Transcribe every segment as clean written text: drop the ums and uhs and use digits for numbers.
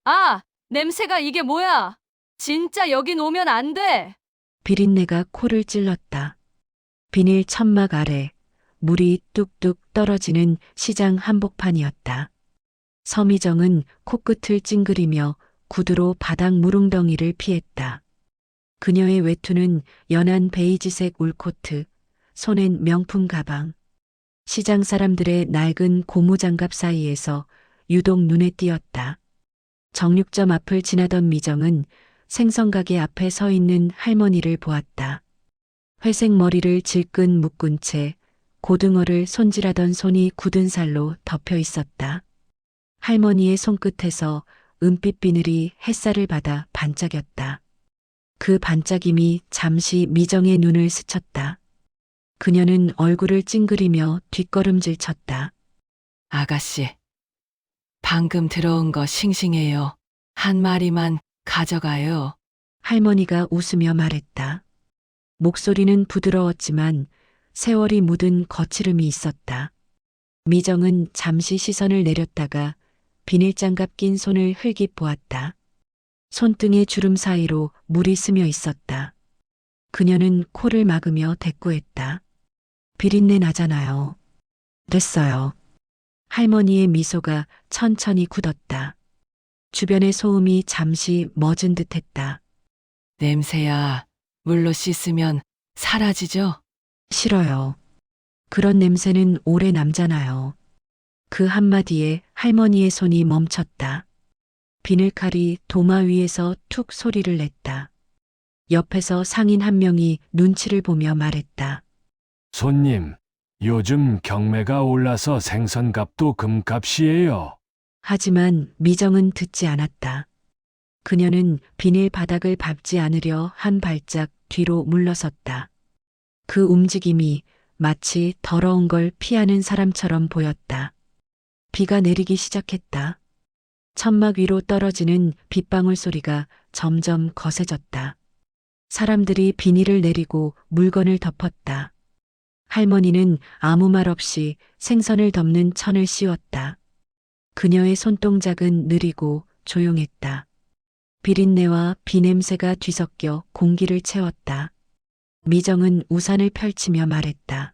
아, 냄새가 이게 뭐야? 진짜 여긴 오면 안 돼. 비린내가 코를 찔렀다. 비닐 천막 아래 물이 뚝뚝 떨어지는 시장 한복판이었다. 서미정은 코끝을 찡그리며 구두로 바닥 무릉덩이를 피했다. 그녀의 외투는 연한 베이지색 울코트, 손엔 명품 가방. 시장 사람들의 낡은 고무장갑 사이에서 유독 눈에 띄었다. 정육점 앞을 지나던 미정은 생선가게 앞에 서 있는 할머니를 보았다. 회색 머리를 질끈 묶은 채 고등어를 손질하던 손이 굳은 살로 덮여 있었다. 할머니의 손끝에서 은빛 비늘이 햇살을 받아 반짝였다. 그 반짝임이 잠시 미정의 눈을 스쳤다. 그녀는 얼굴을 찡그리며 뒷걸음질 쳤다. 아가씨, 방금 들어온 거 싱싱해요. 한 마리만 가져가요. 할머니가 웃으며 말했다. 목소리는 부드러웠지만 세월이 묻은 거칠음이 있었다. 미정은 잠시 시선을 내렸다가 비닐장갑 낀 손을 흘깃 보았다. 손등의 주름 사이로 물이 스며 있었다. 그녀는 코를 막으며 대꾸했다. 비린내 나잖아요. 됐어요. 할머니의 미소가 천천히 굳었다. 주변의 소음이 잠시 멎은 듯했다. 냄새야, 물로 씻으면 사라지죠? 싫어요. 그런 냄새는 오래 남잖아요. 그 한마디에 할머니의 손이 멈췄다. 비늘칼이 도마 위에서 툭 소리를 냈다. 옆에서 상인 한 명이 눈치를 보며 말했다. 손님, 요즘 경매가 올라서 생선값도 금값이에요. 하지만 미정은 듣지 않았다. 그녀는 비닐 바닥을 밟지 않으려 한 발짝 뒤로 물러섰다. 그 움직임이 마치 더러운 걸 피하는 사람처럼 보였다. 비가 내리기 시작했다. 천막 위로 떨어지는 빗방울 소리가 점점 거세졌다. 사람들이 비닐을 내리고 물건을 덮었다. 할머니는 아무 말 없이 생선을 덮는 천을 씌웠다. 그녀의 손동작은 느리고 조용했다. 비린내와 비냄새가 뒤섞여 공기를 채웠다. 미정은 우산을 펼치며 말했다.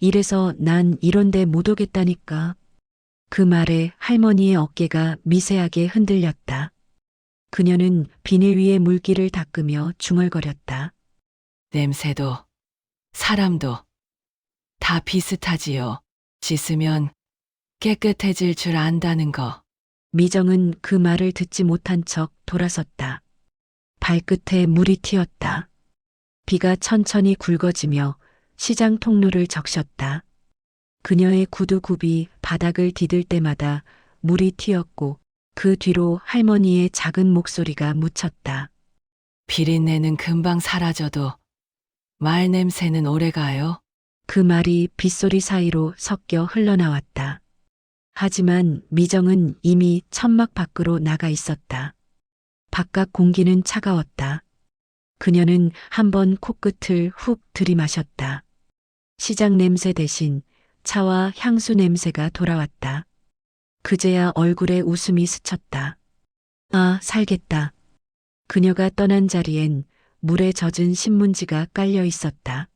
이래서 난 이런데 못 오겠다니까. 그 말에 할머니의 어깨가 미세하게 흔들렸다. 그녀는 비닐 위에 물기를 닦으며 중얼거렸다. 냄새도, 사람도 다 비슷하지요. 씻으면 깨끗해질 줄 안다는 거. 미정은 그 말을 듣지 못한 척 돌아섰다. 발끝에 물이 튀었다. 비가 천천히 굵어지며 시장 통로를 적셨다. 그녀의 구두굽이 바닥을 디딜 때마다 물이 튀었고 그 뒤로 할머니의 작은 목소리가 묻혔다. 비린내는 금방 사라져도 말 냄새는 오래가요. 그 말이 빗소리 사이로 섞여 흘러나왔다. 하지만 미정은 이미 천막 밖으로 나가 있었다. 바깥 공기는 차가웠다. 그녀는 한번 코끝을 훅 들이마셨다. 시장 냄새 대신 차와 향수 냄새가 돌아왔다. 그제야 얼굴에 웃음이 스쳤다. 아, 살겠다. 그녀가 떠난 자리엔 물에 젖은 신문지가 깔려 있었다.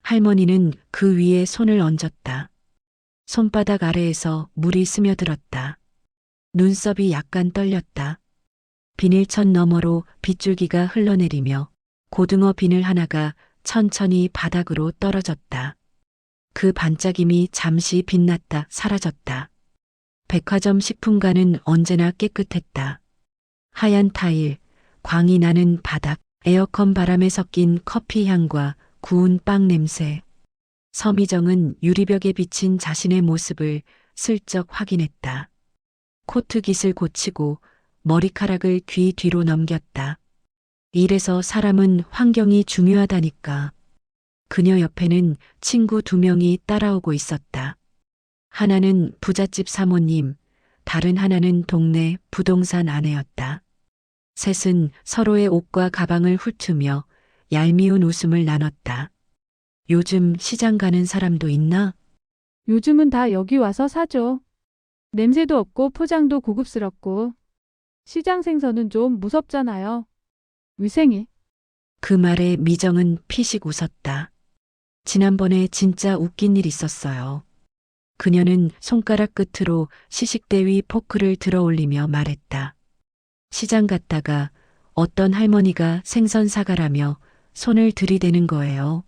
할머니는 그 위에 손을 얹었다. 손바닥 아래에서 물이 스며들었다. 눈썹이 약간 떨렸다. 비닐천 너머로 빗줄기가 흘러내리며 고등어 비늘 하나가 천천히 바닥으로 떨어졌다. 그 반짝임이 잠시 빛났다 사라졌다. 백화점 식품관은 언제나 깨끗했다. 하얀 타일, 광이 나는 바닥, 에어컨 바람에 섞인 커피 향과 구운 빵 냄새. 서미정은 유리벽에 비친 자신의 모습을 슬쩍 확인했다. 코트 깃을 고치고 머리카락을 귀 뒤로 넘겼다. 이래서 사람은 환경이 중요하다니까. 그녀 옆에는 친구 2명이 따라오고 있었다. 하나는 부잣집 사모님, 다른 하나는 동네 부동산 아내였다. 셋은 서로의 옷과 가방을 훑으며 얄미운 웃음을 나눴다. 요즘 시장 가는 사람도 있나? 요즘은 다 여기 와서 사죠. 냄새도 없고 포장도 고급스럽고. 시장 생선은 좀 무섭잖아요. 위생이. 그 말에 미정은 피식 웃었다. 지난번에 진짜 웃긴 일 있었어요. 그녀는 손가락 끝으로 시식대 위 포크를 들어 올리며 말했다. 시장 갔다가 어떤 할머니가 생선 사가라며 손을 들이대는 거예요.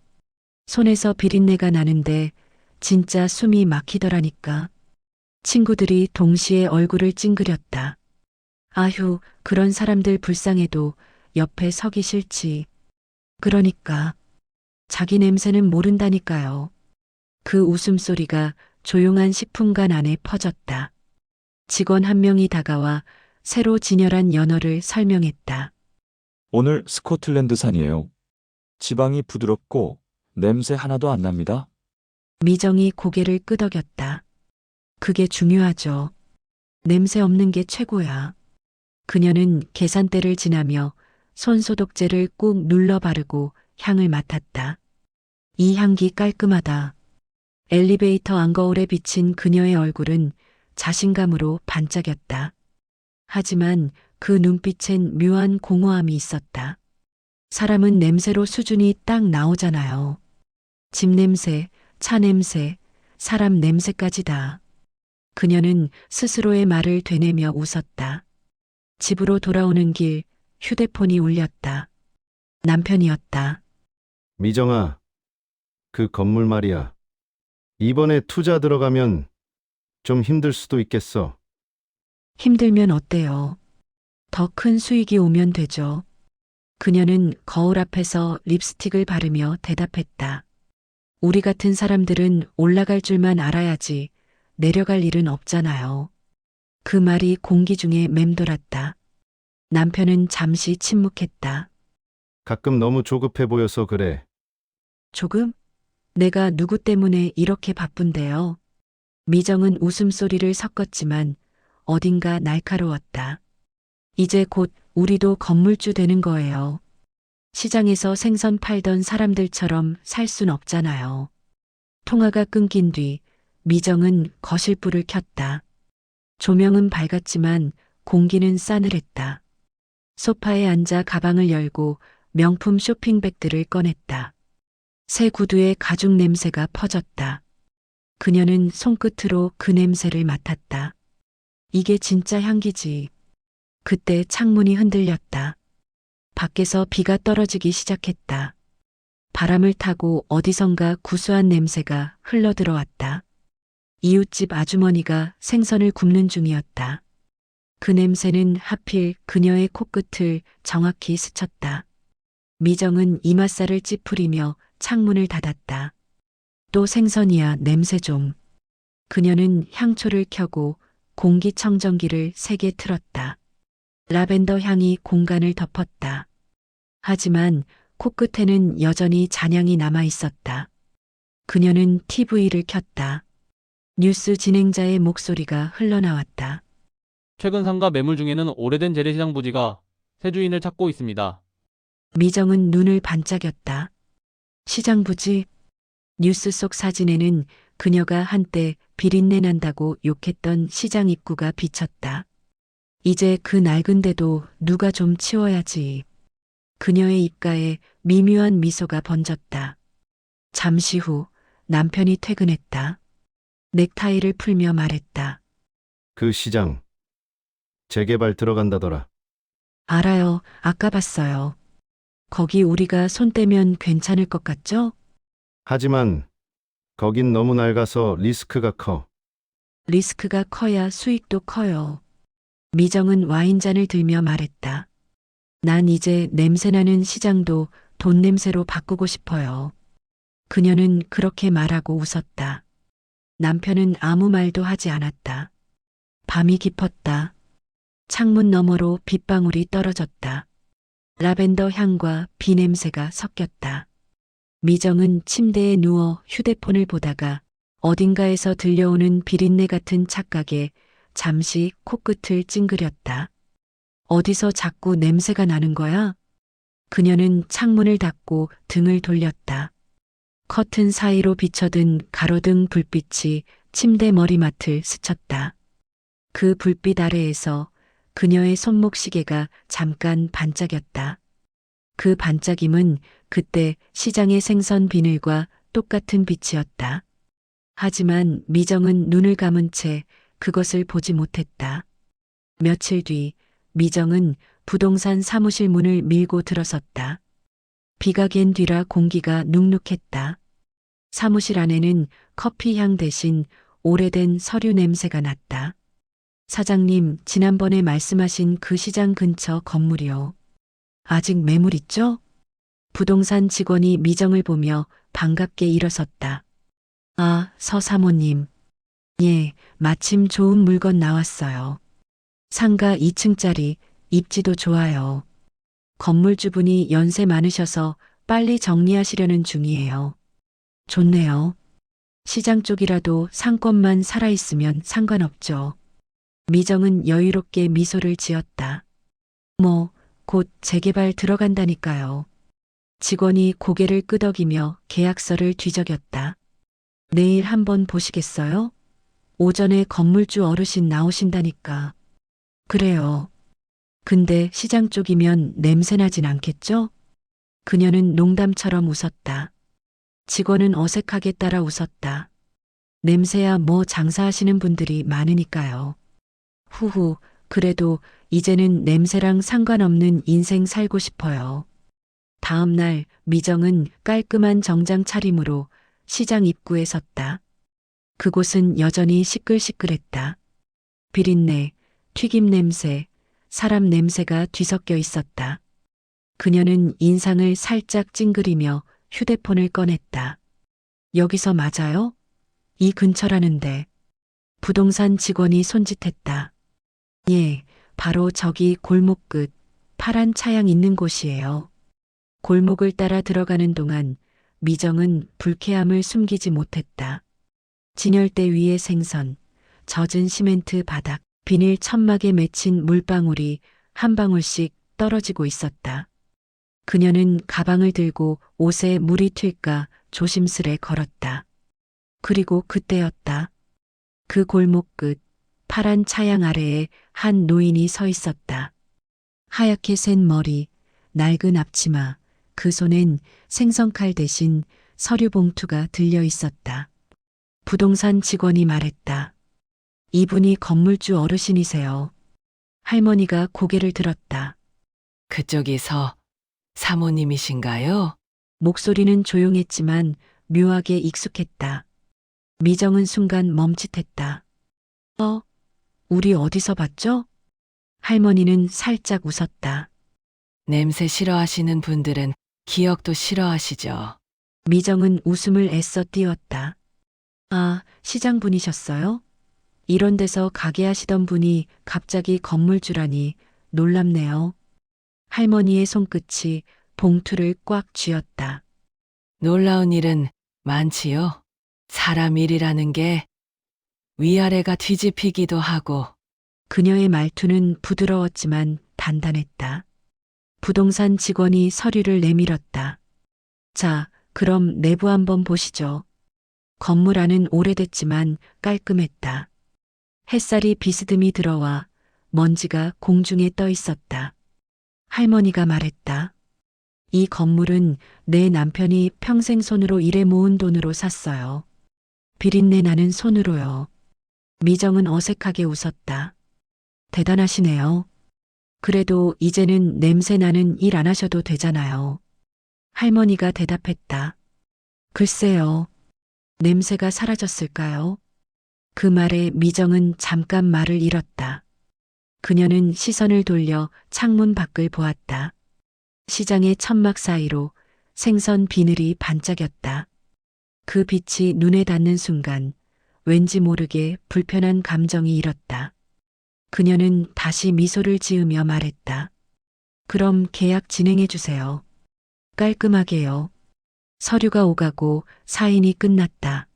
손에서 비린내가 나는데 진짜 숨이 막히더라니까. 친구들이 동시에 얼굴을 찡그렸다. 아휴, 그런 사람들 불쌍해도 옆에 서기 싫지. 그러니까 자기 냄새는 모른다니까요. 그 웃음소리가 조용한 10분간 안에 퍼졌다. 직원 한 명이 다가와 새로 진열한 연어를 설명했다. 오늘 스코틀랜드산이에요. 지방이 부드럽고 냄새 하나도 안 납니다. 미정이 고개를 끄덕였다. 그게 중요하죠. 냄새 없는 게 최고야. 그녀는 계산대를 지나며 손소독제를 꾹 눌러 바르고 향을 맡았다. 이 향기 깔끔하다. 엘리베이터 안거울에 비친 그녀의 얼굴은 자신감으로 반짝였다. 하지만 그 눈빛엔 묘한 공허함이 있었다. 사람은 냄새로 수준이 딱 나오잖아요. 집 냄새, 차 냄새, 사람 냄새까지다. 그녀는 스스로의 말을 되뇌며 웃었다. 집으로 돌아오는 길 휴대폰이 울렸다. 남편이었다. 미정아, 그 건물 말이야. 이번에 투자 들어가면 좀 힘들 수도 있겠어. 힘들면 어때요? 더 큰 수익이 오면 되죠. 그녀는 거울 앞에서 립스틱을 바르며 대답했다. 우리 같은 사람들은 올라갈 줄만 알아야지 내려갈 일은 없잖아요. 그 말이 공기 중에 맴돌았다. 남편은 잠시 침묵했다. 가끔 너무 조급해 보여서 그래. 조금? 내가 누구 때문에 이렇게 바쁜데요? 미정은 웃음소리를 섞었지만 어딘가 날카로웠다. 이제 곧 우리도 건물주 되는 거예요. 시장에서 생선 팔던 사람들처럼 살 순 없잖아요. 통화가 끊긴 뒤 미정은 거실불을 켰다. 조명은 밝았지만 공기는 싸늘했다. 소파에 앉아 가방을 열고 명품 쇼핑백들을 꺼냈다. 새 구두에 가죽 냄새가 퍼졌다. 그녀는 손끝으로 그 냄새를 맡았다. 이게 진짜 향기지. 그때 창문이 흔들렸다. 밖에서 비가 떨어지기 시작했다. 바람을 타고 어디선가 구수한 냄새가 흘러들어왔다. 이웃집 아주머니가 생선을 굽는 중이었다. 그 냄새는 하필 그녀의 코끝을 정확히 스쳤다. 미정은 이맛살을 찌푸리며 창문을 닫았다. 또 생선이야, 냄새 좀. 그녀는 향초를 켜고 공기청정기를 세게 틀었다. 라벤더 향이 공간을 덮었다. 하지만 코끝에는 여전히 잔향이 남아 있었다. 그녀는 TV를 켰다. 뉴스 진행자의 목소리가 흘러나왔다. 최근 상가 매물 중에는 오래된 재래시장 부지가 새 주인을 찾고 있습니다. 미정은 눈을 반짝였다. 시장 부지? 뉴스 속 사진에는 그녀가 한때 비린내 난다고 욕했던 시장 입구가 비쳤다. 이제 그 낡은 데도 누가 좀 치워야지. 그녀의 입가에 미묘한 미소가 번졌다. 잠시 후 남편이 퇴근했다. 넥타이를 풀며 말했다. 그 시장 재개발 들어간다더라. 알아요. 아까 봤어요. 거기 우리가 손 떼면 괜찮을 것 같죠? 하지만 거긴 너무 낡아서 리스크가 커. 리스크가 커야 수익도 커요. 미정은 와인잔을 들며 말했다. 난 이제 냄새나는 시장도 돈 냄새로 바꾸고 싶어요. 그녀는 그렇게 말하고 웃었다. 남편은 아무 말도 하지 않았다. 밤이 깊었다. 창문 너머로 빗방울이 떨어졌다. 라벤더 향과 비 냄새가 섞였다. 미정은 침대에 누워 휴대폰을 보다가 어딘가에서 들려오는 비린내 같은 착각에 잠시 코끝을 찡그렸다. 어디서 자꾸 냄새가 나는 거야? 그녀는 창문을 닫고 등을 돌렸다. 커튼 사이로 비쳐든 가로등 불빛이 침대 머리맡을 스쳤다. 그 불빛 아래에서 그녀의 손목 시계가 잠깐 반짝였다. 그 반짝임은 그때 시장의 생선 비늘과 똑같은 빛이었다. 하지만 미정은 눈을 감은 채 그것을 보지 못했다. 며칠 뒤 미정은 부동산 사무실 문을 밀고 들어섰다. 비가 갠 뒤라 공기가 눅눅했다. 사무실 안에는 커피 향 대신 오래된 서류 냄새가 났다. 사장님, 지난번에 말씀하신 그 시장 근처 건물이요. 아직 매물 있죠? 부동산 직원이 미정을 보며 반갑게 일어섰다. 아, 서 사모님. 예, 마침 좋은 물건 나왔어요. 상가 2층짜리, 입지도 좋아요. 건물주분이 연세 많으셔서 빨리 정리하시려는 중이에요. 좋네요. 시장 쪽이라도 상권만 살아있으면 상관없죠. 미정은 여유롭게 미소를 지었다. 곧 재개발 들어간다니까요. 직원이 고개를 끄덕이며 계약서를 뒤적였다. 내일 한번 보시겠어요? 오전에 건물주 어르신 나오신다니까. 그래요. 근데 시장 쪽이면 냄새나진 않겠죠? 그녀는 농담처럼 웃었다. 직원은 어색하게 따라 웃었다. 냄새야 뭐 장사하시는 분들이 많으니까요. 후후, 그래도 이제는 냄새랑 상관없는 인생 살고 싶어요. 다음 날 미정은 깔끔한 정장 차림으로 시장 입구에 섰다. 그곳은 여전히 시끌시끌했다. 비린내, 튀김 냄새, 사람 냄새가 뒤섞여 있었다. 그녀는 인상을 살짝 찡그리며 휴대폰을 꺼냈다. 여기서 맞아요? 이 근처라는데. 부동산 직원이 손짓했다. 예, 바로 저기 골목 끝 파란 차양 있는 곳이에요. 골목을 따라 들어가는 동안 미정은 불쾌함을 숨기지 못했다. 진열대 위의 생선, 젖은 시멘트 바닥, 비닐 천막에 맺힌 물방울이 한 방울씩 떨어지고 있었다. 그녀는 가방을 들고 옷에 물이 튈까 조심스레 걸었다. 그리고 그때였다. 그 골목 끝 파란 차양 아래에 한 노인이 서 있었다. 하얗게 센 머리, 낡은 앞치마, 그 손엔 생선칼 대신 서류 봉투가 들려 있었다. 부동산 직원이 말했다. 이분이 건물주 어르신이세요. 할머니가 고개를 들었다. 그쪽이서 사모님이신가요? 목소리는 조용했지만 묘하게 익숙했다. 미정은 순간 멈칫했다. 우리 어디서 봤죠? 할머니는 살짝 웃었다. 냄새 싫어하시는 분들은 기억도 싫어하시죠. 미정은 웃음을 애써 띄웠다. 아, 시장 분이셨어요? 이런 데서 가게 하시던 분이 갑자기 건물주라니 놀랍네요. 할머니의 손끝이 봉투를 꽉 쥐었다. 놀라운 일은 많지요. 사람 일이라는 게 위아래가 뒤집히기도 하고. 그녀의 말투는 부드러웠지만 단단했다. 부동산 직원이 서류를 내밀었다. 자, 그럼 내부 한번 보시죠. 건물 안은 오래됐지만 깔끔했다. 햇살이 비스듬히 들어와 먼지가 공중에 떠 있었다. 할머니가 말했다. 이 건물은 내 남편이 평생 손으로 일해 모은 돈으로 샀어요. 비린내 나는 손으로요. 미정은 어색하게 웃었다. 대단하시네요. 그래도 이제는 냄새 나는 일 안 하셔도 되잖아요. 할머니가 대답했다. 글쎄요. 냄새가 사라졌을까요? 그 말에 미정은 잠깐 말을 잃었다. 그녀는 시선을 돌려 창문 밖을 보았다. 시장의 천막 사이로 생선 비늘이 반짝였다. 그 빛이 눈에 닿는 순간 왠지 모르게 불편한 감정이 일었다. 그녀는 다시 미소를 지으며 말했다. 그럼 계약 진행해 주세요. 깔끔하게요. 서류가 오가고 사인이 끝났다.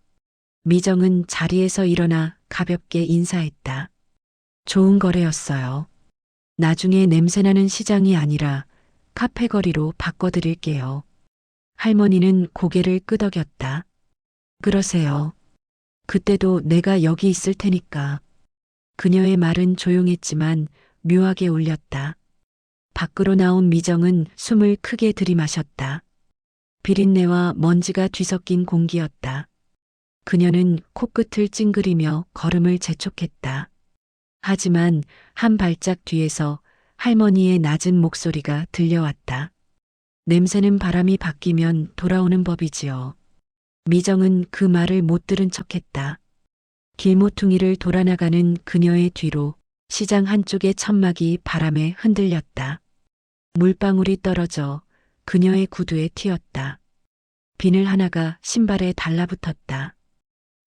미정은 자리에서 일어나 가볍게 인사했다. 좋은 거래였어요. 나중에 냄새나는 시장이 아니라 카페 거리로 바꿔드릴게요. 할머니는 고개를 끄덕였다. 그러세요. 그때도 내가 여기 있을 테니까. 그녀의 말은 조용했지만 묘하게 울렸다. 밖으로 나온 미정은 숨을 크게 들이마셨다. 비린내와 먼지가 뒤섞인 공기였다. 그녀는 코끝을 찡그리며 걸음을 재촉했다. 하지만 한 발짝 뒤에서 할머니의 낮은 목소리가 들려왔다. 냄새는 바람이 바뀌면 돌아오는 법이지요. 미정은 그 말을 못 들은 척했다. 길모퉁이를 돌아나가는 그녀의 뒤로 시장 한쪽의 천막이 바람에 흔들렸다. 물방울이 떨어져 그녀의 구두에 튀었다. 비늘 하나가 신발에 달라붙었다.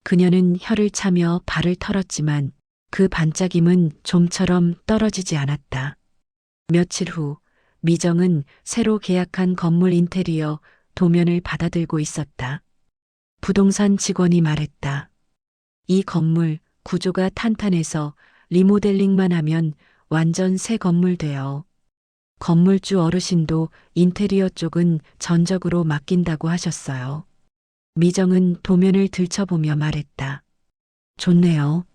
그녀는 혀를 차며 발을 털었지만 그 반짝임은 좀처럼 떨어지지 않았다. 며칠 후 미정은 새로 계약한 건물 인테리어 도면을 받아들고 있었다. 부동산 직원이 말했다. 이 건물 구조가 탄탄해서 리모델링만 하면 완전 새 건물 돼요. 건물주 어르신도 인테리어 쪽은 전적으로 맡긴다고 하셨어요. 미정은 도면을 들춰보며 말했다. 좋네요.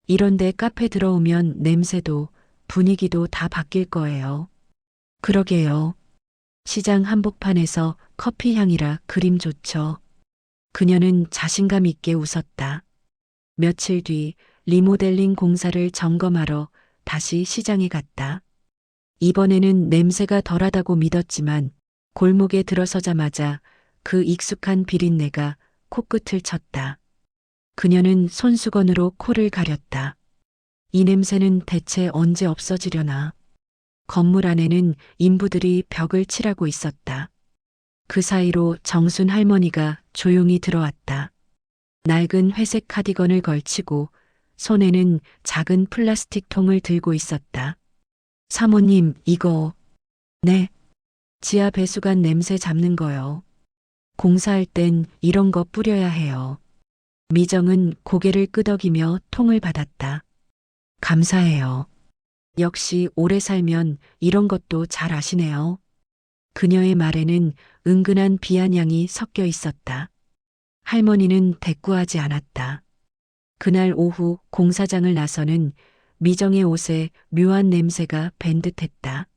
이런데 카페 들어오면 냄새도 분위기도 다 바뀔 거예요. 그러게요. 시장 한복판에서 커피 향이라 그림 좋죠. 그녀는 자신감 있게 웃었다. 며칠 뒤 리모델링 공사를 점검하러 다시 시장에 갔다. 이번에는 냄새가 덜하다고 믿었지만 골목에 들어서자마자 그 익숙한 비린내가 코끝을 쳤다. 그녀는 손수건으로 코를 가렸다. 이 냄새는 대체 언제 없어지려나. 건물 안에는 인부들이 벽을 칠하고 있었다. 그 사이로 정순 할머니가 조용히 들어왔다. 낡은 회색 카디건을 걸치고 손에는 작은 플라스틱 통을 들고 있었다. 사모님, 이거. 네. 지하 배수관 냄새 잡는 거요. 공사할 땐 이런 거 뿌려야 해요. 미정은 고개를 끄덕이며 통을 받았다. 감사해요. 역시 오래 살면 이런 것도 잘 아시네요. 그녀의 말에는 은근한 비아냥이 섞여 있었다. 할머니는 대꾸하지 않았다. 그날 오후 공사장을 나서는 미정의 옷에 묘한 냄새가 밴 듯했다.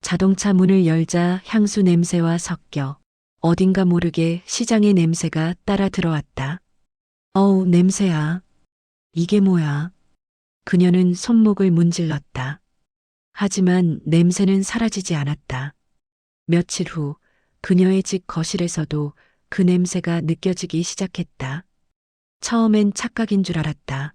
자동차 문을 열자 향수 냄새와 섞여 어딘가 모르게 시장의 냄새가 따라 들어왔다. 어우, 냄새야. 이게 뭐야? 그녀는 손목을 문질렀다. 하지만 냄새는 사라지지 않았다. 며칠 후 그녀의 집 거실에서도 그 냄새가 느껴지기 시작했다. 처음엔 착각인 줄 알았다.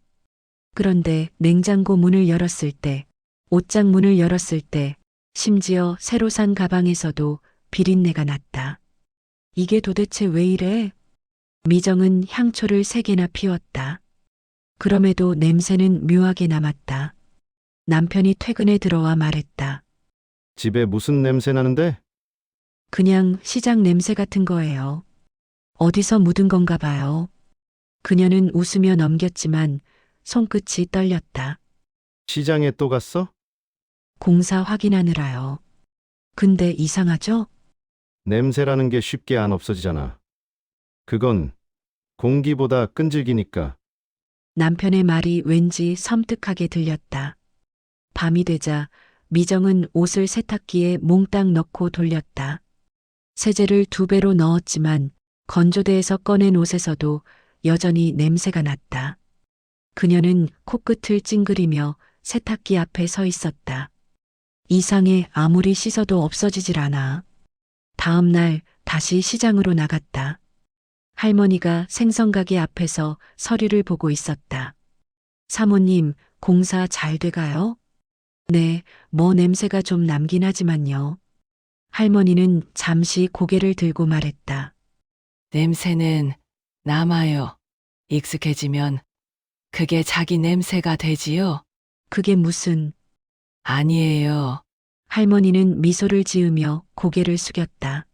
그런데 냉장고 문을 열었을 때, 옷장 문을 열었을 때, 심지어 새로 산 가방에서도 비린내가 났다. 이게 도대체 왜 이래? 미정은 향초를 3개나 피웠다. 그럼에도 냄새는 묘하게 남았다. 남편이 퇴근에 들어와 말했다. 집에 무슨 냄새 나는데? 그냥 시장 냄새 같은 거예요. 어디서 묻은 건가 봐요. 그녀는 웃으며 넘겼지만 손끝이 떨렸다. 시장에 또 갔어? 공사 확인하느라요. 근데 이상하죠? 냄새라는 게 쉽게 안 없어지잖아. 그건 공기보다 끈질기니까. 남편의 말이 왠지 섬뜩하게 들렸다. 밤이 되자 미정은 옷을 세탁기에 몽땅 넣고 돌렸다. 세제를 2배로 넣었지만 건조대에서 꺼낸 옷에서도 여전히 냄새가 났다. 그녀는 코끝을 찡그리며 세탁기 앞에 서 있었다. 이상해, 아무리 씻어도 없어지질 않아. 다음 날 다시 시장으로 나갔다. 할머니가 생선가게 앞에서 서류를 보고 있었다. 사모님, 공사 잘 돼가요? 네, 뭐 냄새가 좀 남긴 하지만요. 할머니는 잠시 고개를 들고 말했다. 냄새는 남아요. 익숙해지면 그게 자기 냄새가 되지요? 그게 무슨... 아니에요. 할머니는 미소를 지으며 고개를 숙였다.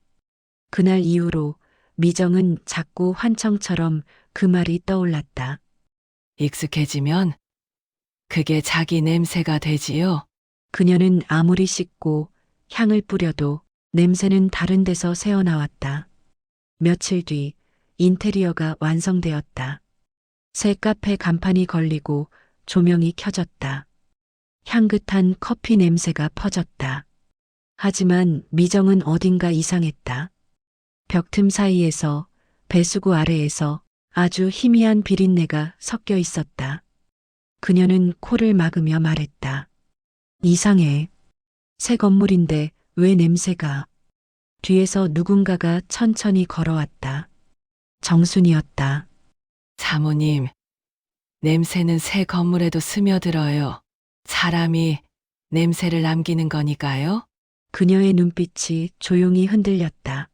그날 이후로 미정은 자꾸 환청처럼 그 말이 떠올랐다. 익숙해지면 그게 자기 냄새가 되지요? 그녀는 아무리 씻고 향을 뿌려도 냄새는 다른 데서 새어나왔다. 며칠 뒤 인테리어가 완성되었다. 새 카페 간판이 걸리고 조명이 켜졌다. 향긋한 커피 냄새가 퍼졌다. 하지만 미정은 어딘가 이상했다. 벽틈 사이에서, 배수구 아래에서 아주 희미한 비린내가 섞여 있었다. 그녀는 코를 막으며 말했다. 이상해. 새 건물인데 왜 냄새가? 뒤에서 누군가가 천천히 걸어왔다. 정순이었다. 사모님, 냄새는 새 건물에도 스며들어요. 사람이 냄새를 남기는 거니까요. 그녀의 눈빛이 조용히 흔들렸다.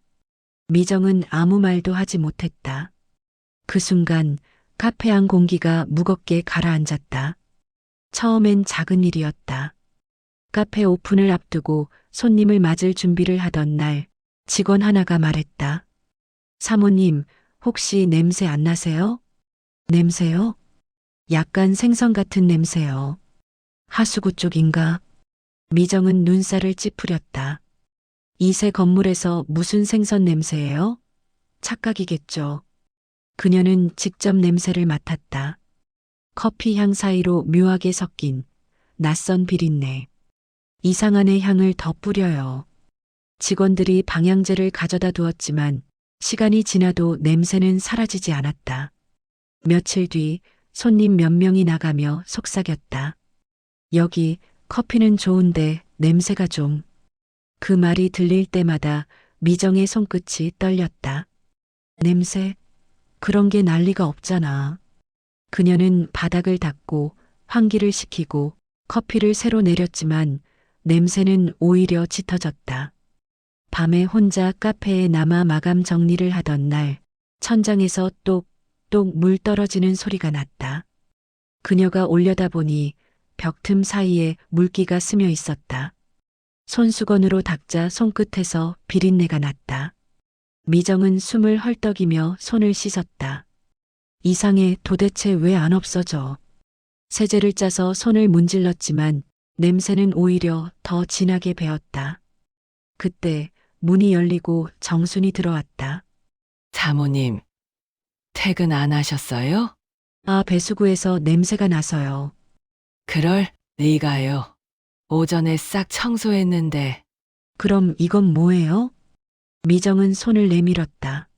미정은 아무 말도 하지 못했다. 그 순간 카페 안 공기가 무겁게 가라앉았다. 처음엔 작은 일이었다. 카페 오픈을 앞두고 손님을 맞을 준비를 하던 날, 직원 하나가 말했다. 사모님, 혹시 냄새 안 나세요? 냄새요? 약간 생선 같은 냄새요. 하수구 쪽인가? 미정은 눈살을 찌푸렸다. 이 새 건물에서 무슨 생선 냄새예요? 착각이겠죠. 그녀는 직접 냄새를 맡았다. 커피 향 사이로 묘하게 섞인 낯선 비린내. 이상한 애 향을 더 뿌려요. 직원들이 방향제를 가져다 두었지만 시간이 지나도 냄새는 사라지지 않았다. 며칠 뒤 손님 몇 명이 나가며 속삭였다. 여기 커피는 좋은데 냄새가 좀. 그 말이 들릴 때마다 미정의 손끝이 떨렸다. 냄새? 그런 게 난리가 없잖아. 그녀는 바닥을 닦고 환기를 시키고 커피를 새로 내렸지만 냄새는 오히려 짙어졌다. 밤에 혼자 카페에 남아 마감 정리를 하던 날, 천장에서 똑똑 물 떨어지는 소리가 났다. 그녀가 올려다보니 벽틈 사이에 물기가 스며 있었다. 손수건으로 닦자 손끝에서 비린내가 났다. 미정은 숨을 헐떡이며 손을 씻었다. 이상해, 도대체 왜 안 없어져? 세제를 짜서 손을 문질렀지만 냄새는 오히려 더 진하게 배었다. 그때 문이 열리고 정순이 들어왔다. 사모님, 퇴근 안 하셨어요? 아, 배수구에서 냄새가 나서요. 그럴 리가요. 오전에 싹 청소했는데 그럼 이건 뭐예요? 미정은 손을 내밀었다.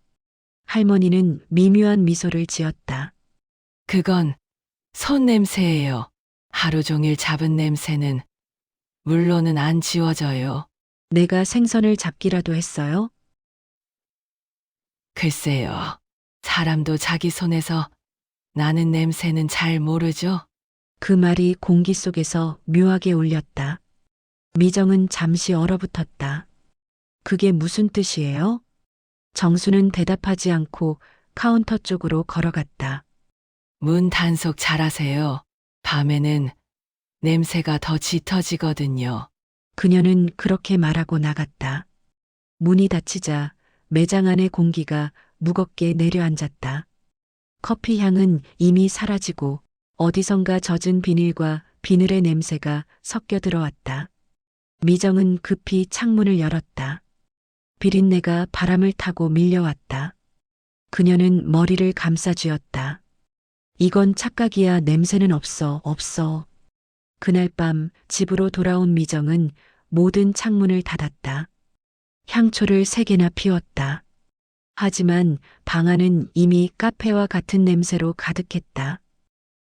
할머니는 미묘한 미소를 지었다. 그건 손 냄새예요. 하루 종일 잡은 냄새는 물로는 안 지워져요. 내가 생선을 잡기라도 했어요? 글쎄요. 사람도 자기 손에서 나는 냄새는 잘 모르죠. 그 말이 공기 속에서 묘하게 울렸다. 미정은 잠시 얼어붙었다. 그게 무슨 뜻이에요? 정수는 대답하지 않고 카운터 쪽으로 걸어갔다. 문 단속 잘하세요. 밤에는 냄새가 더 짙어지거든요. 그녀는 그렇게 말하고 나갔다. 문이 닫히자 매장 안의 공기가 무겁게 내려앉았다. 커피 향은 이미 사라지고 어디선가 젖은 비닐과 비늘의 냄새가 섞여 들어왔다. 미정은 급히 창문을 열었다. 비린내가 바람을 타고 밀려왔다. 그녀는 머리를 감싸쥐었다. 이건 착각이야, 냄새는 없어. 그날 밤 집으로 돌아온 미정은 모든 창문을 닫았다. 향초를 3개나 피웠다. 하지만 방 안은 이미 카페와 같은 냄새로 가득했다.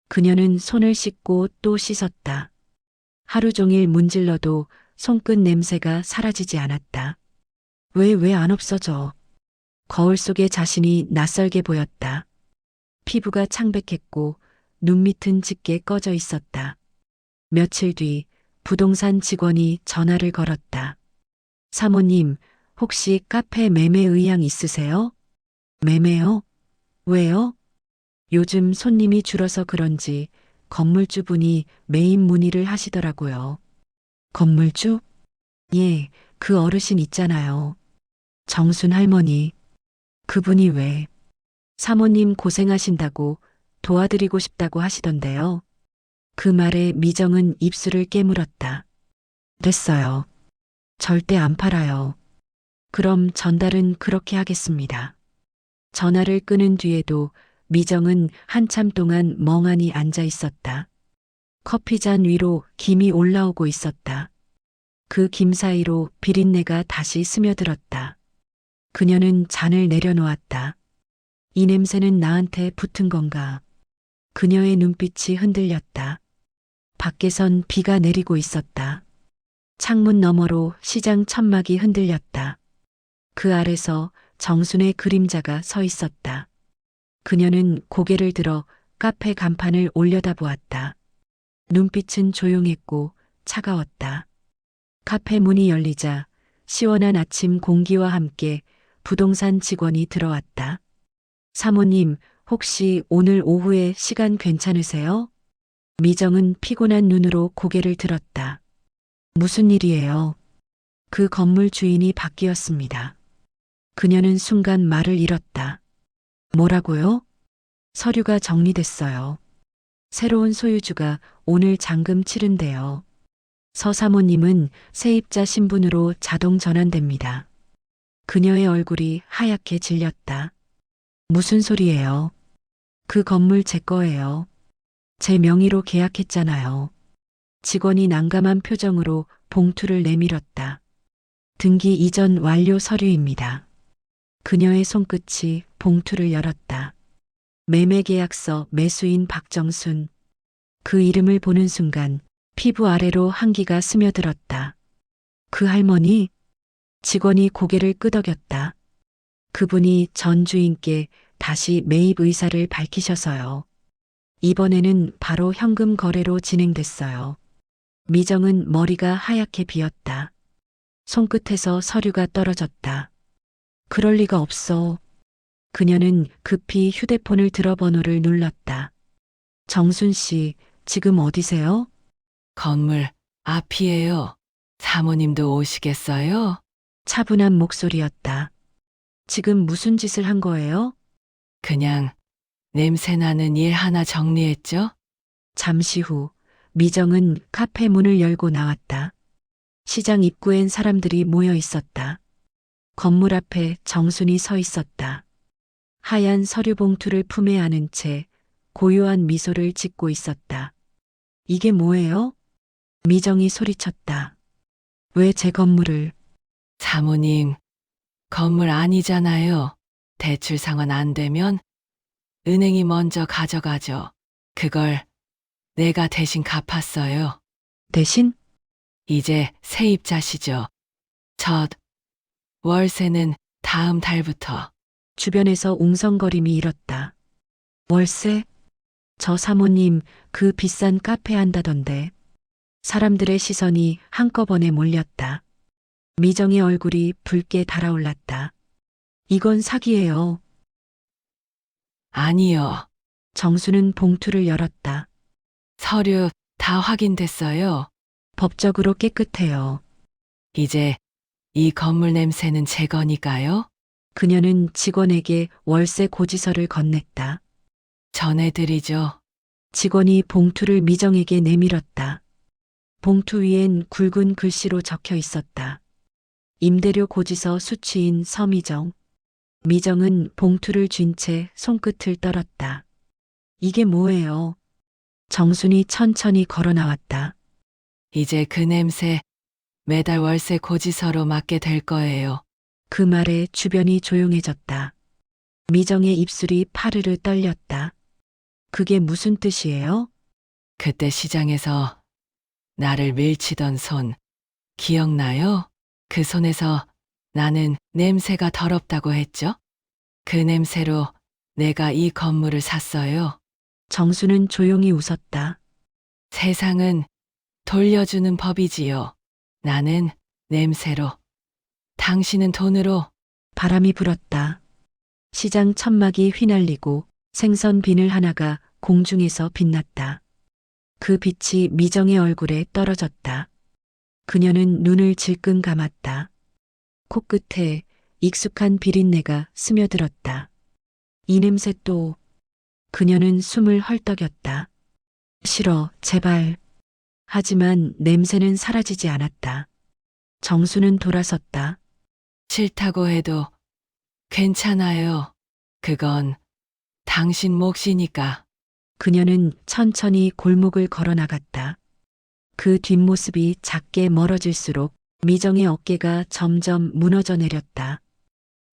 그녀는 손을 씻고 또 씻었다. 하루 종일 문질러도 손끝 냄새가 사라지지 않았다. 왜 안 없어져? 거울 속에 자신이 낯설게 보였다. 피부가 창백했고 눈밑은 짙게 꺼져 있었다. 며칠 뒤 부동산 직원이 전화를 걸었다. 사모님, 혹시 카페 매매 의향 있으세요? 매매요? 왜요? 요즘 손님이 줄어서 그런지 건물주분이 매입 문의를 하시더라고요. 건물주? 예, 그 어르신 있잖아요. 정순 할머니. 그분이 왜? 사모님 고생하신다고 도와드리고 싶다고 하시던데요. 그 말에 미정은 입술을 깨물었다. 됐어요. 절대 안 팔아요. 그럼 전달은 그렇게 하겠습니다. 전화를 끊은 뒤에도 미정은 한참 동안 멍하니 앉아 있었다. 커피잔 위로 김이 올라오고 있었다. 그 김 사이로 비린내가 다시 스며들었다. 그녀는 잔을 내려놓았다. 이 냄새는 나한테 붙은 건가? 그녀의 눈빛이 흔들렸다. 밖에선 비가 내리고 있었다. 창문 너머로 시장 천막이 흔들렸다. 그 아래서 정순의 그림자가 서 있었다. 그녀는 고개를 들어 카페 간판을 올려다보았다. 눈빛은 조용했고 차가웠다. 카페 문이 열리자 시원한 아침 공기와 함께 부동산 직원이 들어왔다. 사모님, 혹시 오늘 오후에 시간 괜찮으세요? 미정은 피곤한 눈으로 고개를 들었다. 무슨 일이에요? 그 건물 주인이 바뀌었습니다. 그녀는 순간 말을 잃었다. 뭐라고요? 서류가 정리됐어요. 새로운 소유주가 오늘 잔금 치른대요. 서 사모님은 세입자 신분으로 자동 전환됩니다. 그녀의 얼굴이 하얗게 질렸다. 무슨 소리예요? 그 건물 제 거예요. 제 명의로 계약했잖아요. 직원이 난감한 표정으로 봉투를 내밀었다. 등기 이전 완료 서류입니다. 그녀의 손끝이 봉투를 열었다. 매매계약서 매수인 박정순. 그 이름을 보는 순간 피부 아래로 한기가 스며들었다. 그 할머니? 직원이 고개를 끄덕였다. 그분이 전 주인께 다시 매입 의사를 밝히셔서요. 이번에는 바로 현금 거래로 진행됐어요. 미정은 머리가 하얗게 비었다. 손끝에서 서류가 떨어졌다. 그럴 리가 없어. 그녀는 급히 휴대폰을 들어 번호를 눌렀다. 정순 씨, 지금 어디세요? 건물 앞이에요. 사모님도 오시겠어요? 차분한 목소리였다. 지금 무슨 짓을 한 거예요? 그냥 냄새나는 일 하나 정리했죠? 잠시 후 미정은 카페 문을 열고 나왔다. 시장 입구엔 사람들이 모여 있었다. 건물 앞에 정순이 서 있었다. 하얀 서류 봉투를 품에 안은 채 고요한 미소를 짓고 있었다. 이게 뭐예요? 미정이 소리쳤다. 왜 제 건물을? 사모님, 건물 아니잖아요. 대출 상환 안 되면 은행이 먼저 가져가죠. 그걸 내가 대신 갚았어요. 대신? 이제 세입자시죠. 첫 월세는 다음 달부터. 주변에서 웅성거림이 일었다. 월세? 저 사모님 그 비싼 카페 한다던데. 사람들의 시선이 한꺼번에 몰렸다. 미정의 얼굴이 붉게 달아올랐다. 이건 사기예요. 아니요. 정수는 봉투를 열었다. 서류 다 확인됐어요. 법적으로 깨끗해요. 이제 이 건물 냄새는 제 거니까요. 그녀는 직원에게 월세 고지서를 건넸다. 전해드리죠. 직원이 봉투를 미정에게 내밀었다. 봉투 위엔 굵은 글씨로 적혀 있었다. 임대료 고지서 수취인 서미정. 미정은 봉투를 쥔 채 손끝을 떨었다. 이게 뭐예요? 정순이 천천히 걸어 나왔다. 이제 그 냄새 매달 월세 고지서로 맡게 될 거예요. 그 말에 주변이 조용해졌다. 미정의 입술이 파르르 떨렸다. 그게 무슨 뜻이에요? 그때 시장에서 나를 밀치던 손 기억나요? 그 손에서 나는 냄새가 더럽다고 했죠? 그 냄새로 내가 이 건물을 샀어요. 정수는 조용히 웃었다. 세상은 돌려주는 법이지요. 나는 냄새로, 당신은 돈으로. 바람이 불었다. 시장 천막이 휘날리고 생선 비늘 하나가 공중에서 빛났다. 그 빛이 미정의 얼굴에 떨어졌다. 그녀는 눈을 질끈 감았다. 코끝에 익숙한 비린내가 스며들었다. 이 냄새 또. 그녀는 숨을 헐떡였다. 싫어, 제발. 하지만 냄새는 사라지지 않았다. 정수는 돌아섰다. 싫다고 해도 괜찮아요. 그건 당신 몫이니까. 그녀는 천천히 골목을 걸어 나갔다. 그 뒷모습이 작게 멀어질수록 미정의 어깨가 점점 무너져 내렸다.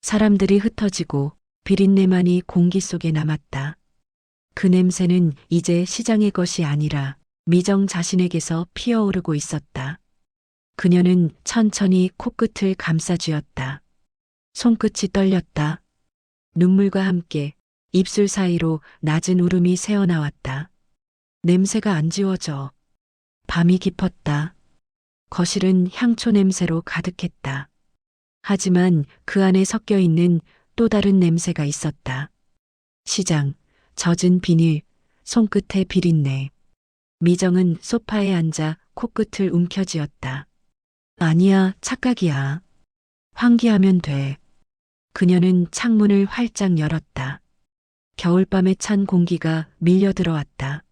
사람들이 흩어지고 비린내만이 공기 속에 남았다. 그 냄새는 이제 시장의 것이 아니라 미정 자신에게서 피어오르고 있었다. 그녀는 천천히 코끝을 감싸쥐었다. 손끝이 떨렸다. 눈물과 함께 입술 사이로 낮은 울음이 새어나왔다. 냄새가 안 지워져. 밤이 깊었다. 거실은 향초 냄새로 가득했다. 하지만 그 안에 섞여 있는 또 다른 냄새가 있었다. 시장, 젖은 비닐, 손끝의 비린내. 미정은 소파에 앉아 코끝을 움켜쥐었다. 아니야, 착각이야. 환기하면 돼. 그녀는 창문을 활짝 열었다. 겨울밤에 찬 공기가 밀려 들어왔다.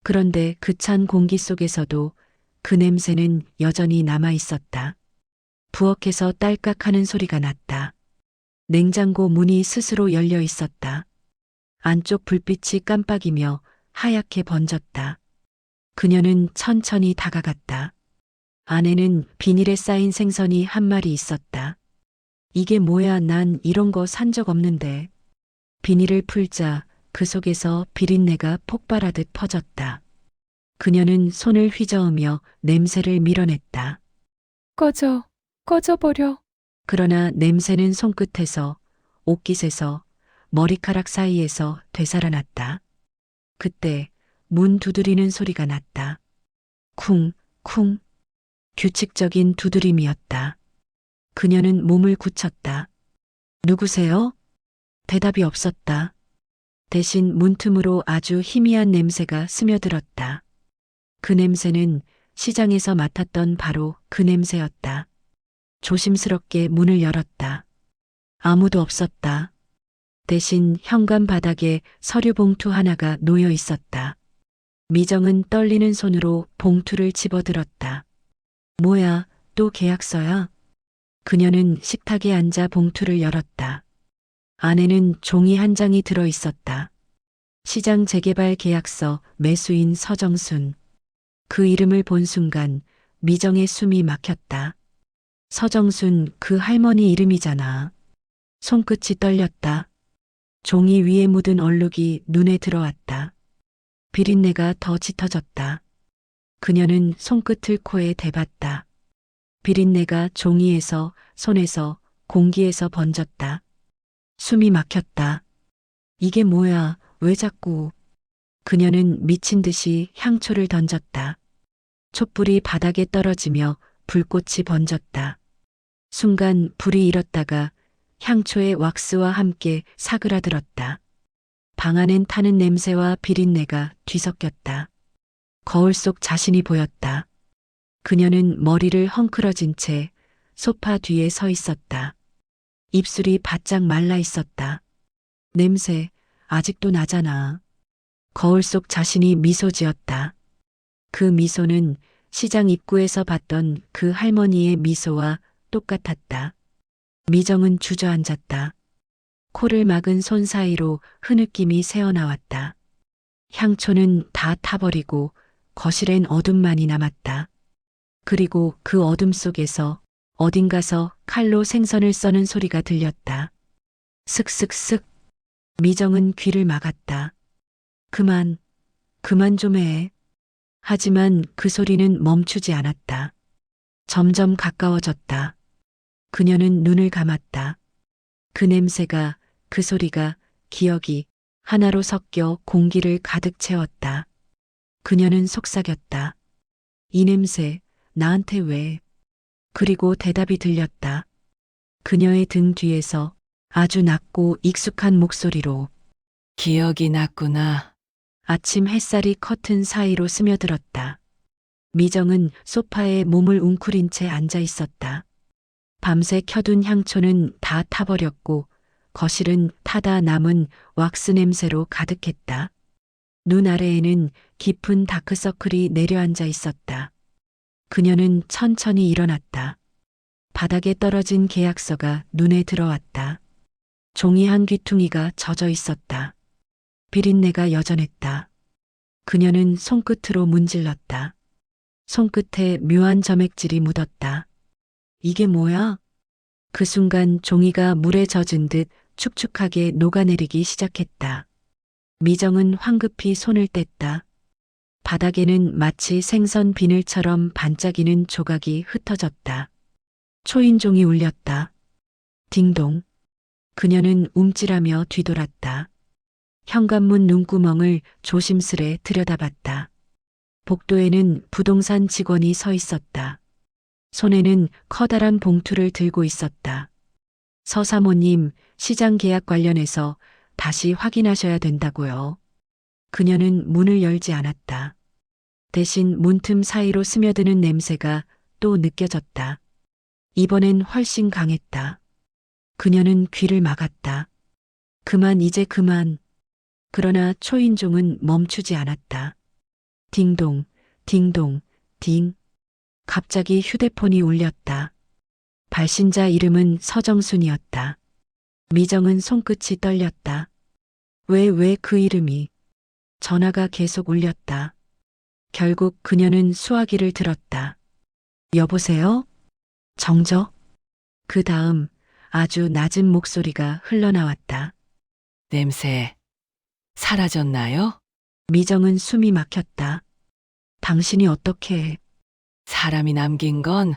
그런데 그 찬 공기 속에서도 그 냄새는 여전히 남아 있었다. 부엌에서 딸깍하는 소리가 났다. 냉장고 문이 스스로 열려 있었다. 안쪽 불빛이 깜빡이며 하얗게 번졌다. 그녀는 천천히 다가갔다. 안에는 비닐에 쌓인 생선이 한 마리 있었다. 이게 뭐야, 난 이런 거 산 적 없는데. 비닐을 풀자 그 속에서 비린내가 폭발하듯 퍼졌다. 그녀는 손을 휘저으며 냄새를 밀어냈다. 꺼져버려. 그러나 냄새는 손끝에서, 옷깃에서, 머리카락 사이에서 되살아났다. 그때 문 두드리는 소리가 났다. 쿵, 쿵. 규칙적인 두드림이었다. 그녀는 몸을 굳혔다. 누구세요? 대답이 없었다. 대신 문틈으로 아주 희미한 냄새가 스며들었다. 그 냄새는 시장에서 맡았던 바로 그 냄새였다. 조심스럽게 문을 열었다. 아무도 없었다. 대신 현관 바닥에 서류 봉투 하나가 놓여 있었다. 미정은 떨리는 손으로 봉투를 집어들었다. 뭐야, 또 계약서야? 그녀는 식탁에 앉아 봉투를 열었다. 안에는 종이 한 장이 들어 있었다. 시장 재개발 계약서 매수인 서정순. 그 이름을 본 순간 미정의 숨이 막혔다. 서정순, 그 할머니 이름이잖아. 손끝이 떨렸다. 종이 위에 묻은 얼룩이 눈에 들어왔다. 비린내가 더 짙어졌다. 그녀는 손끝을 코에 대봤다. 비린내가 종이에서, 손에서, 공기에서 번졌다. 숨이 막혔다. 이게 뭐야, 왜 자꾸. 그녀는 미친 듯이 향초를 던졌다. 촛불이 바닥에 떨어지며 불꽃이 번졌다. 순간 불이 일었다가 향초의 왁스와 함께 사그라들었다. 방 안엔 타는 냄새와 비린내가 뒤섞였다. 거울 속 자신이 보였다. 그녀는 머리를 헝클어진 채 소파 뒤에 서 있었다. 입술이 바짝 말라 있었다. 냄새, 아직도 나잖아. 거울 속 자신이 미소 지었다. 그 미소는 시장 입구에서 봤던 그 할머니의 미소와 똑같았다. 미정은 주저앉았다. 코를 막은 손 사이로 흐느낌이 새어나왔다. 향초는 다 타버리고 거실엔 어둠만이 남았다. 그리고 그 어둠 속에서 어딘가서 칼로 생선을 써는 소리가 들렸다. 슥슥슥. 미정은 귀를 막았다. 그만 좀 해. 하지만 그 소리는 멈추지 않았다. 점점 가까워졌다. 그녀는 눈을 감았다. 그 냄새가, 그 소리가, 기억이 하나로 섞여 공기를 가득 채웠다. 그녀는 속삭였다. 이 냄새, 나한테 왜? 그리고 대답이 들렸다. 그녀의 등 뒤에서 아주 낮고 익숙한 목소리로. 기억이 났구나. 아침 햇살이 커튼 사이로 스며들었다. 미정은 소파에 몸을 웅크린 채 앉아 있었다. 밤새 켜둔 향초는 다 타버렸고 거실은 타다 남은 왁스 냄새로 가득했다. 눈 아래에는 깊은 다크서클이 내려앉아 있었다. 그녀는 천천히 일어났다. 바닥에 떨어진 계약서가 눈에 들어왔다. 종이 한 귀퉁이가 젖어 있었다. 비린내가 여전했다. 그녀는 손끝으로 문질렀다. 손끝에 묘한 점액질이 묻었다. 이게 뭐야? 그 순간 종이가 물에 젖은 듯 축축하게 녹아내리기 시작했다. 미정은 황급히 손을 뗐다. 바닥에는 마치 생선 비늘처럼 반짝이는 조각이 흩어졌다. 초인종이 울렸다. 딩동. 그녀는 움찔하며 뒤돌았다. 현관문 눈구멍을 조심스레 들여다봤다. 복도에는 부동산 직원이 서 있었다. 손에는 커다란 봉투를 들고 있었다. 서 사모님, 시장 계약 관련해서 다시 확인하셔야 된다고요. 그녀는 문을 열지 않았다. 대신 문틈 사이로 스며드는 냄새가 또 느껴졌다. 이번엔 훨씬 강했다. 그녀는 귀를 막았다. 그만, 이제 그만. 그러나 초인종은 멈추지 않았다. 딩동, 딩동, 딩. 갑자기 휴대폰이 울렸다. 발신자 이름은 서정순이었다. 미정은 손끝이 떨렸다. 왜 그 이름이? 전화가 계속 울렸다. 결국 그녀는 수화기를 들었다. 여보세요? 정적? 그 다음 아주 낮은 목소리가 흘러나왔다. 냄새 사라졌나요? 미정은 숨이 막혔다. 당신이 어떻게 해? 사람이 남긴 건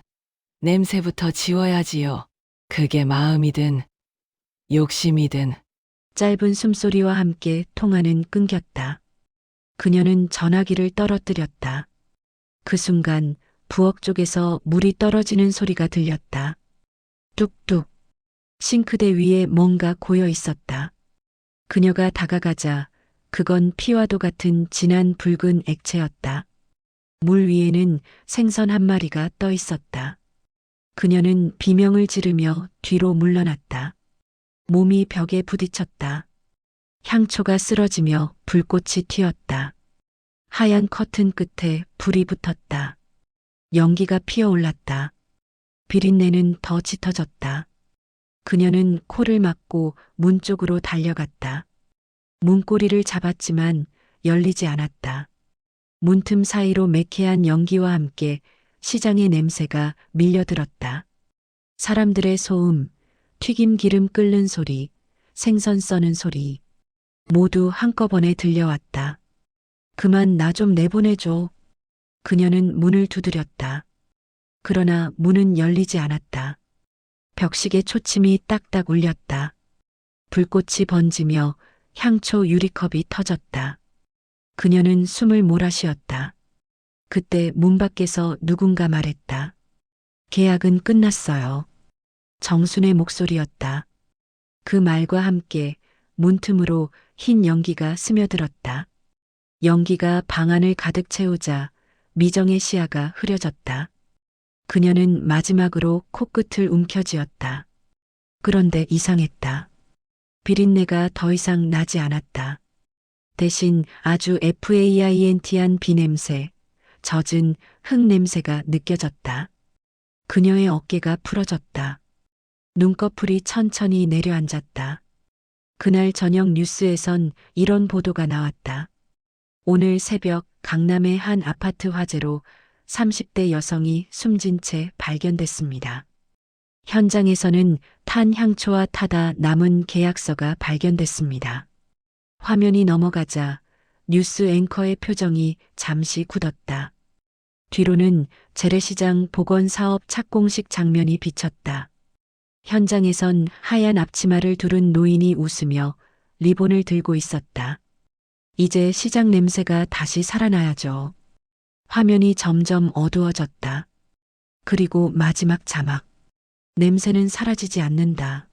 냄새부터 지워야지요. 그게 마음이든 욕심이든. 짧은 숨소리와 함께 통화는 끊겼다. 그녀는 전화기를 떨어뜨렸다. 그 순간 부엌 쪽에서 물이 떨어지는 소리가 들렸다. 뚝뚝. 싱크대 위에 뭔가 고여 있었다. 그녀가 다가가자 그건 피와도 같은 진한 붉은 액체였다. 물 위에는 생선 한 마리가 떠 있었다. 그녀는 비명을 지르며 뒤로 물러났다. 몸이 벽에 부딪혔다. 향초가 쓰러지며 불꽃이 튀었다. 하얀 커튼 끝에 불이 붙었다. 연기가 피어올랐다. 비린내는 더 짙어졌다. 그녀는 코를 막고 문 쪽으로 달려갔다. 문고리를 잡았지만 열리지 않았다. 문틈 사이로 매캐한 연기와 함께 시장의 냄새가 밀려들었다. 사람들의 소음, 튀김 기름 끓는 소리, 생선 써는 소리, 모두 한꺼번에 들려왔다. 그만 나 좀 내보내줘. 그녀는 문을 두드렸다. 그러나 문은 열리지 않았다. 벽식의 초침이 딱딱 울렸다. 불꽃이 번지며 향초 유리컵이 터졌다. 그녀는 숨을 몰아쉬었다. 그때 문 밖에서 누군가 말했다. 계약은 끝났어요. 정순의 목소리였다. 그 말과 함께 문틈으로 흰 연기가 스며들었다. 연기가 방 안을 가득 채우자 미정의 시야가 흐려졌다. 그녀는 마지막으로 코끝을 움켜쥐었다. 그런데 이상했다. 비린내가 더 이상 나지 않았다. 대신 아주 FAINT한 비냄새, 젖은 흙 냄새가 느껴졌다. 그녀의 어깨가 풀어졌다. 눈꺼풀이 천천히 내려앉았다. 그날 저녁 뉴스에선 이런 보도가 나왔다. 오늘 새벽 강남의 한 아파트 화재로 30대 여성이 숨진 채 발견됐습니다. 현장에서는 탄 향초와 타다 남은 계약서가 발견됐습니다. 화면이 넘어가자 뉴스 앵커의 표정이 잠시 굳었다. 뒤로는 재래시장 복원사업 착공식 장면이 비쳤다. 현장에선 하얀 앞치마를 두른 노인이 웃으며 리본을 들고 있었다. 이제 시장 냄새가 다시 살아나야죠. 화면이 점점 어두워졌다. 그리고 마지막 자막. 냄새는 사라지지 않는다.